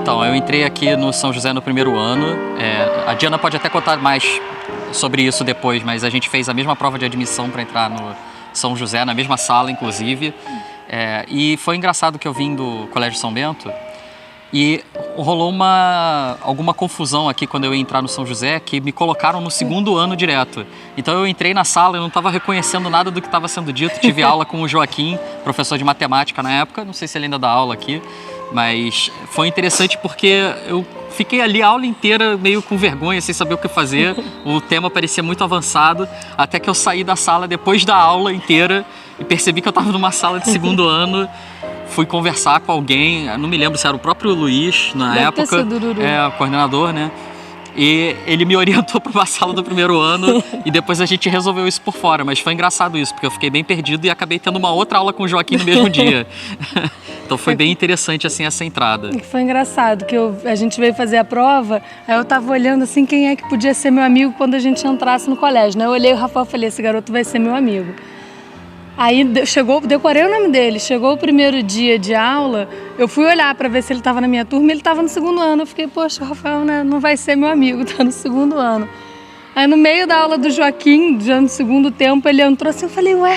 Então, eu entrei aqui no São José no primeiro ano. A Diana pode até contar mais sobre isso depois, mas a gente fez a mesma prova de admissão para entrar no São José, na mesma sala, inclusive. E foi engraçado que eu vim do Colégio São Bento e rolou alguma confusão aqui quando eu ia entrar no São José, que me colocaram no segundo ano direto. Então eu entrei na sala e não estava reconhecendo nada do que estava sendo dito. Tive aula com o Joaquim, professor de matemática na época, não sei se ele ainda dá aula aqui, mas foi interessante porque eu fiquei ali a aula inteira meio com vergonha, sem saber o que fazer. O tema parecia muito avançado, até que eu saí da sala depois da aula inteira e percebi que eu estava numa sala de segundo ano. Fui conversar com alguém, não me lembro se era o próprio Luiz na época, o coordenador, né? E ele me orientou para uma sala do primeiro ano e depois a gente resolveu isso por fora. Mas foi engraçado isso, porque eu fiquei bem perdido e acabei tendo uma outra aula com o Joaquim no mesmo dia. Então foi bem interessante assim essa entrada. Foi engraçado que a gente veio fazer a prova, aí eu tava olhando assim quem é que podia ser meu amigo quando a gente entrasse no colégio, né? Eu olhei o Rafael e falei, esse garoto vai ser meu amigo. Aí decorei o nome dele, chegou o primeiro dia de aula, eu fui olhar para ver se ele estava na minha turma, ele estava no segundo ano. Eu fiquei, poxa, o Rafael, né, não vai ser meu amigo, tá no segundo ano. Aí no meio da aula do Joaquim, já no segundo tempo, ele entrou assim, eu falei, ué,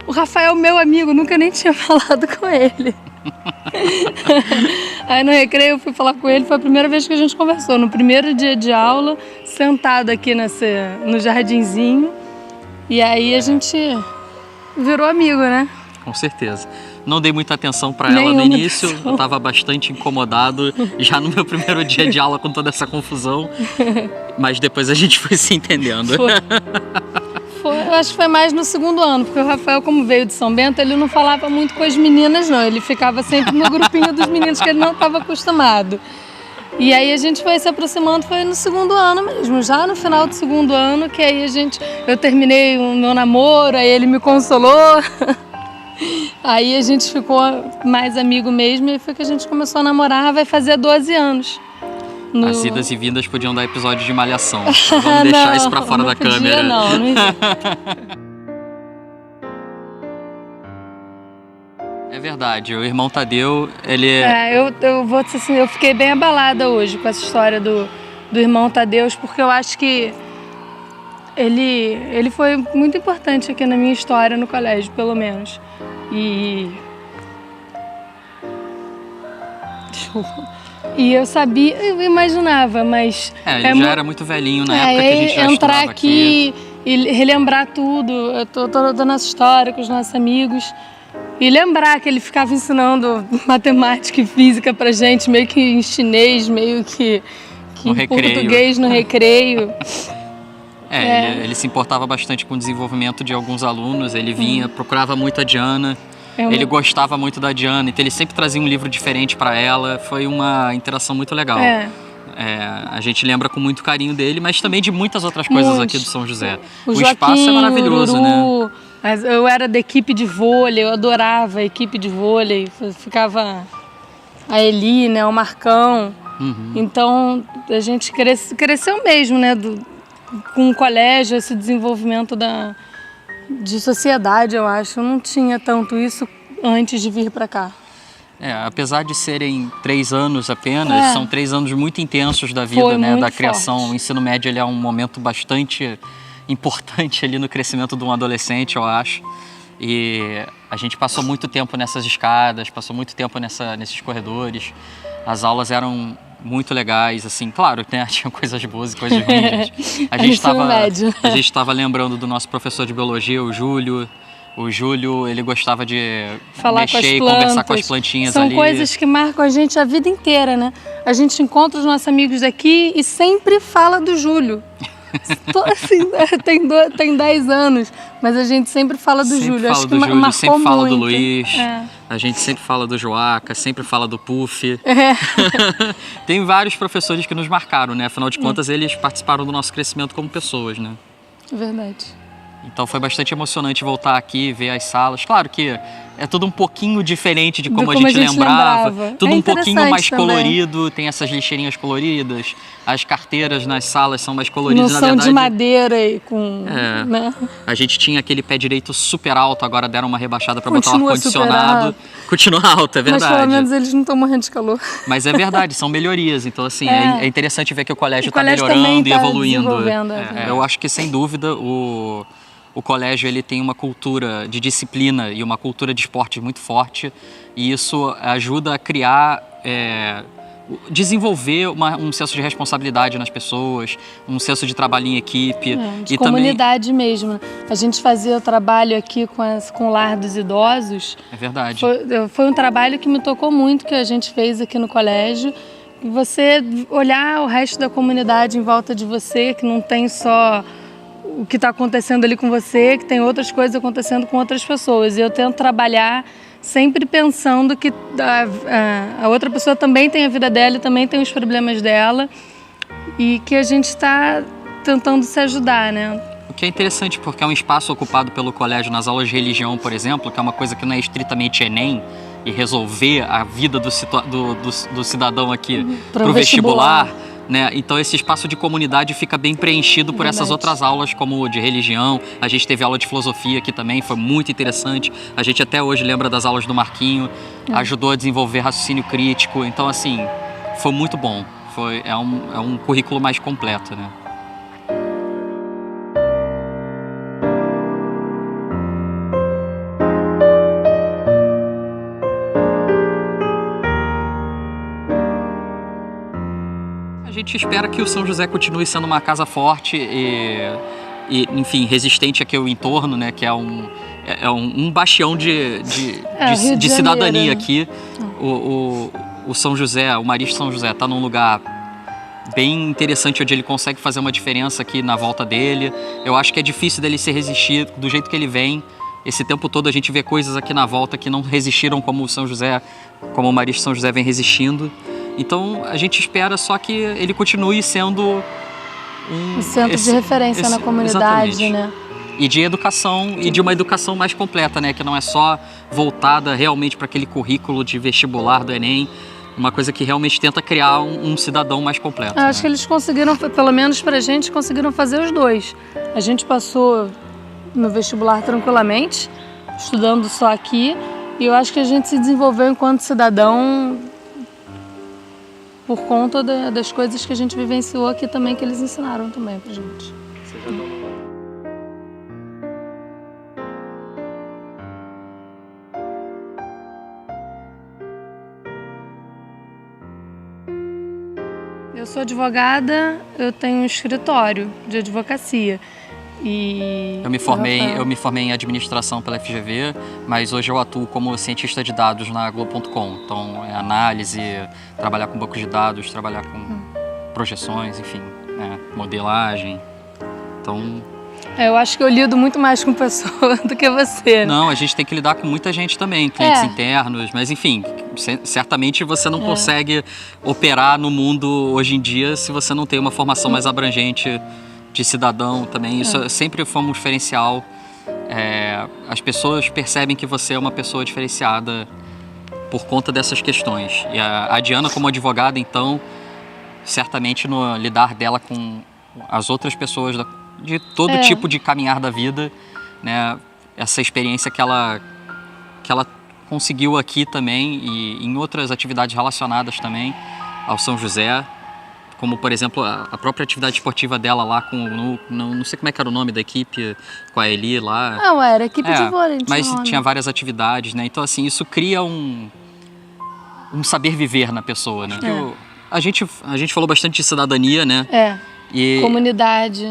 o Rafael é meu amigo, nunca nem tinha falado com ele. Aí no recreio eu fui falar com ele, foi a primeira vez que a gente conversou, no primeiro dia de aula, sentado aqui no jardinzinho, e aí a gente virou amigo, né? Com certeza. Não dei muita atenção para ela no início, eu estava bastante incomodado já no meu primeiro dia de aula com toda essa confusão, mas depois a gente foi se entendendo. Eu acho que foi mais no segundo ano, porque o Rafael, como veio de São Bento, ele não falava muito com as meninas, não. Ele ficava sempre no grupinho dos meninos que ele não estava acostumado. E aí a gente foi se aproximando, foi no segundo ano mesmo, já no final do segundo ano, que aí eu terminei o meu namoro, aí ele me consolou. Aí a gente ficou mais amigo mesmo e foi que a gente começou a namorar, vai fazer 12 anos. As idas e vindas podiam dar episódio de malhação. Vamos deixar isso pra fora da câmera. Não É verdade, o irmão Tadeu, ele eu vou dizer assim, eu fiquei bem abalada hoje com essa história do irmão Tadeu, porque eu acho que ele foi muito importante aqui na minha história no colégio, pelo menos. E eu sabia, eu imaginava, mas... ele já era muito velhinho na época que a gente já entrar estudava aqui e relembrar tudo, toda a nossa história com os nossos amigos. E lembrar que ele ficava ensinando matemática e física pra gente, meio que em chinês, meio que em português no recreio. Ele se importava bastante com o desenvolvimento de alguns alunos, ele vinha, procurava muito a Diana, ele gostava muito da Diana, então ele sempre trazia um livro diferente para ela, foi uma interação muito legal. A gente lembra com muito carinho dele, mas também de muitas outras coisas aqui do São José. O Joaquim, espaço é maravilhoso, né? Mas eu era da equipe de vôlei, eu adorava a equipe de vôlei, ficava a Eli, né, o Marcão. Então a gente cresceu mesmo, né, com o colégio, esse desenvolvimento de sociedade, eu acho. Eu não tinha tanto isso antes de vir para cá. Apesar de serem 3 anos apenas, são 3 anos muito intensos da vida, né, da criação. Forte. O ensino médio ele é um momento bastante importante ali no crescimento de um adolescente, eu acho. E a gente passou muito tempo nessas escadas, passou muito tempo nesses corredores. As aulas eram muito legais, assim, claro, né, tinha coisas boas e coisas ruins. A gente estava lembrando do nosso professor de biologia, o Júlio. O Júlio, ele gostava de mexer e conversar com as plantinhas ali. São coisas que marcam a gente a vida inteira, né? A gente encontra os nossos amigos aqui e sempre fala do Júlio. Assim, tem 10 anos, mas a gente sempre fala do Júlio. Acho que marcou sempre fala muito. Do Luiz, a gente sempre fala do Joaca, sempre fala do Puff. Tem vários professores que nos marcaram, né? Afinal de contas, eles participaram do nosso crescimento como pessoas, né? Verdade. Então foi bastante emocionante voltar aqui, ver as salas. Claro que é tudo um pouquinho diferente de como a gente lembrava. Tudo um pouquinho mais colorido, tem essas lixeirinhas coloridas, as carteiras nas salas são mais coloridas. Não são de madeira e com... né? A gente tinha aquele pé direito super alto, agora deram uma rebaixada para botar um ar-condicionado. Continua alto, é verdade. Mas pelo menos eles não estão morrendo de calor. Mas é verdade, são melhorias. Então, assim, é interessante ver que o colégio está melhorando e evoluindo. Eu acho que, sem dúvida, o colégio ele tem uma cultura de disciplina e uma cultura de esporte muito forte, e isso ajuda a criar, desenvolver um senso de responsabilidade nas pessoas, um senso de trabalho em equipe. De comunidade também... mesmo. A gente fazia o trabalho aqui com o Lar dos Idosos. É verdade. Foi um trabalho que me tocou muito, que a gente fez aqui no colégio. Você olhar o resto da comunidade em volta de você, que não tem só o que está acontecendo ali com você, que tem outras coisas acontecendo com outras pessoas. E eu tento trabalhar sempre pensando que a outra pessoa também tem a vida dela e também tem os problemas dela, e que a gente está tentando se ajudar, né? O que é interessante, porque é um espaço ocupado pelo colégio nas aulas de religião, por exemplo, que é uma coisa que não é estritamente Enem, e resolver a vida do cidadão aqui para o vestibular. Né? Então esse espaço de comunidade fica bem preenchido por essas outras aulas, como de religião. A gente teve aula de filosofia aqui também, foi muito interessante. A gente até hoje lembra das aulas do Marquinho, ajudou a desenvolver raciocínio crítico. Então, assim, foi muito bom. É um currículo mais completo, né? A gente espera que o São José continue sendo uma casa forte e enfim, resistente aqui ao entorno, né? Que é um bastião de cidadania aqui. O São José, o Marista São José, está num lugar bem interessante, onde ele consegue fazer uma diferença aqui na volta dele. Eu acho que é difícil dele se resistir do jeito que ele vem. Esse tempo todo a gente vê coisas aqui na volta que não resistiram como o São José, como o Marista São José vem resistindo. Então, a gente espera só que ele continue sendo um centro de referência na comunidade, exatamente, né? E de educação, e de uma educação mais completa, né? Que não é só voltada realmente para aquele currículo de vestibular do Enem, uma coisa que realmente tenta criar um cidadão mais completo. Eu acho que eles conseguiram, pelo menos pra gente, conseguiram fazer os dois. A gente passou no vestibular tranquilamente, estudando só aqui, e eu acho que a gente se desenvolveu enquanto cidadão por conta das coisas que a gente vivenciou aqui também, que eles ensinaram também pra gente. Eu sou advogada, eu tenho um escritório de advocacia. Eu me formei em administração pela FGV, mas hoje eu atuo como cientista de dados na Globo.com. Então, é análise, trabalhar com bancos de dados, trabalhar com projeções, enfim, modelagem. Então... eu acho que eu lido muito mais com pessoas do que você. Né? Não, a gente tem que lidar com muita gente também, clientes internos, mas enfim, certamente você não consegue operar no mundo hoje em dia se você não tem uma formação mais abrangente de cidadão também. Isso sempre foi um diferencial. As pessoas percebem que você é uma pessoa diferenciada por conta dessas questões. E a Diana, como advogada, então, certamente no lidar dela com as outras pessoas de todo tipo de caminhar da vida, né? Essa experiência que ela conseguiu aqui também e em outras atividades relacionadas também ao São José, como, por exemplo, a própria atividade esportiva dela lá não sei como é que era o nome da equipe, com a Eli lá. Não, era equipe de vôlei. Mas tinha várias atividades, né? Então, assim, isso cria um saber viver na pessoa, né? A gente falou bastante de cidadania, né? E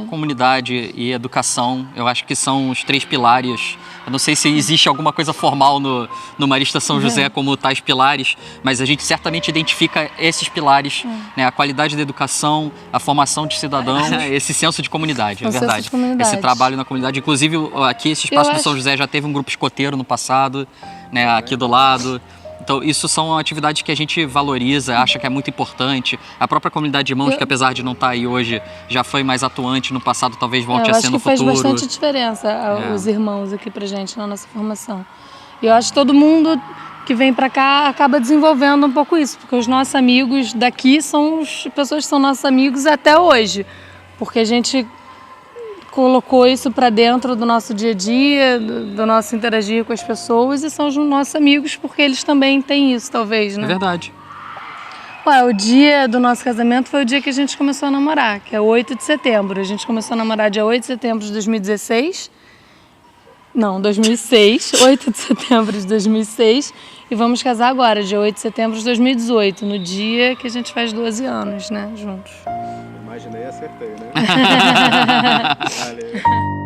comunidade e educação, eu acho que são os 3 pilares. Eu não sei se existe alguma coisa formal no Marista São José como tais pilares, mas a gente certamente identifica esses pilares, né? A qualidade da educação, a formação de cidadãos, esse senso de comunidade, é verdade. Esse trabalho na comunidade. Inclusive, aqui esse espaço do São José já teve um grupo escoteiro no passado, né? Aqui do lado. Então, isso são atividades que a gente valoriza, acha que é muito importante. A própria comunidade de irmãos, que apesar de não estar aí hoje, já foi mais atuante no passado, talvez volte a ser no futuro. Eu acho que faz bastante diferença os irmãos aqui pra gente, na nossa formação. E eu acho que todo mundo que vem para cá acaba desenvolvendo um pouco isso, porque os nossos amigos daqui são as pessoas que são nossos amigos até hoje, porque a gente colocou isso para dentro do nosso dia a dia, do nosso interagir com as pessoas, e são os nossos amigos porque eles também têm isso, talvez, né? É verdade. Ué, o dia do nosso casamento foi o dia que a gente começou a namorar, que é 8 de setembro. A gente começou a namorar dia 8 de setembro de 2016. Não, 2006, 8 de setembro de 2006. E vamos casar agora, dia 8 de setembro de 2018, no dia que a gente faz 12 anos, né, juntos. Imaginei e acertei, né? Valeu.